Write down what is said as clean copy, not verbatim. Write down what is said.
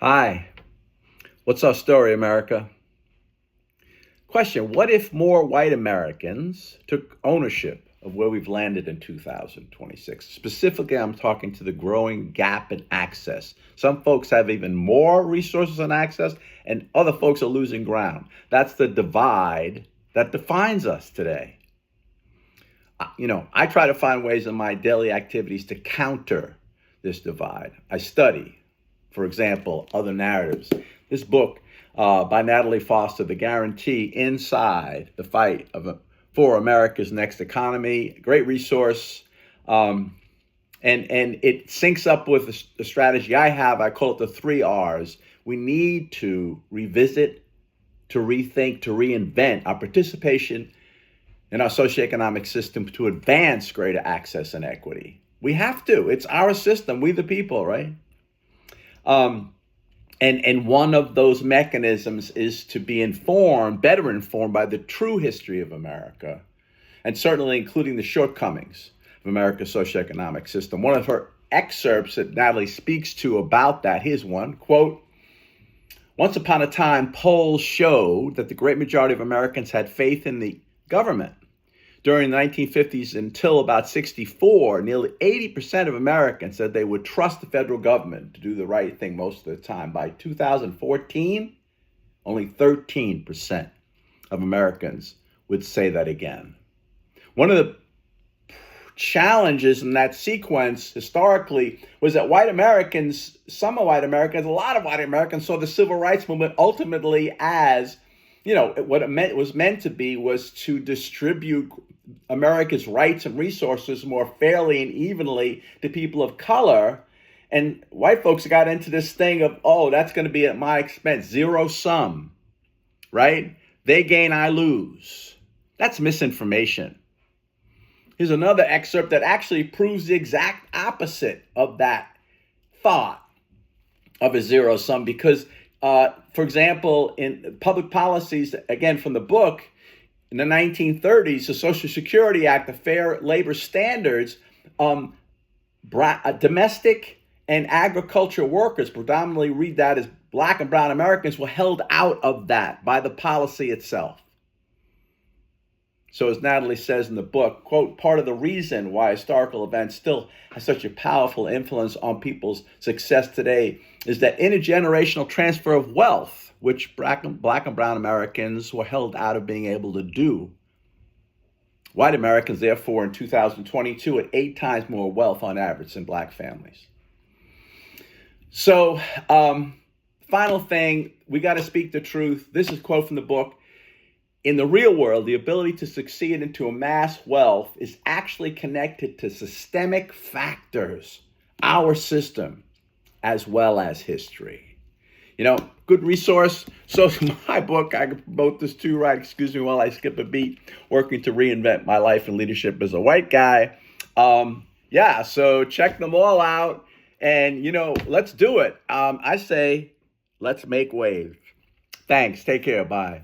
Hi, what's our story, America? Question: what if more white Americans took ownership of where we've landed in 2026? Specifically, I'm talking to the growing gap in access. Some folks have even more resources and access, and other folks are losing ground. That's the divide that defines us today. I try to find ways in my daily activities to counter this divide. I study, for example, other narratives. This book by Natalie Foster, The Guarantee Inside the Fight for America's Next Economy, great resource. And it syncs up with the strategy I have. I call it the 3 Rs. We need to revisit, to rethink, to reinvent our participation in our socioeconomic system to advance greater access and equity. We have to. It's our system. We the people, right? And one of those mechanisms is to be better informed by the true history of America, and certainly including the shortcomings of America's socioeconomic system. One of her excerpts that Natalie speaks to about that, here's one, quote, "Once upon a time, polls showed that the great majority of Americans had faith in the government. During the 1950s until about 64, nearly 80% of Americans said they would trust the federal government to do the right thing most of the time. By 2014, only 13% of Americans would say that again." One of the challenges in that sequence historically was that white Americans, some of white Americans, a lot of white Americans saw the civil rights movement ultimately as, what it was meant to be was to distribute America's rights and resources more fairly and evenly to people of color. And white folks got into this thing of, oh, that's going to be at my expense, zero sum, right? They gain, I lose. That's misinformation. Here's another excerpt that actually proves the exact opposite of that thought of a zero sum because, for example, in public policies, again, from the book, in the 1930s, the Social Security Act, the Fair Labor Standards, domestic and agricultural workers, predominantly read that as Black and brown Americans, were held out of that by the policy itself. So as Natalie says in the book, quote, "part of the reason why historical events still have such a powerful influence on people's success today is that intergenerational transfer of wealth, which Black and brown Americans were held out of being able to do. White Americans, therefore, in 2022 had 8 times more wealth on average than Black families." So, final thing, we got to speak the truth. This is a quote from the book. "In the real world, the ability to succeed and to amass wealth is actually connected to systemic factors, our system, as well as history." Good resource. So my book, I can promote this too, right? Excuse me while I skip a beat, working to reinvent my life and leadership as a white guy. So check them all out. And, let's do it. I say, let's make waves. Thanks. Take care. Bye.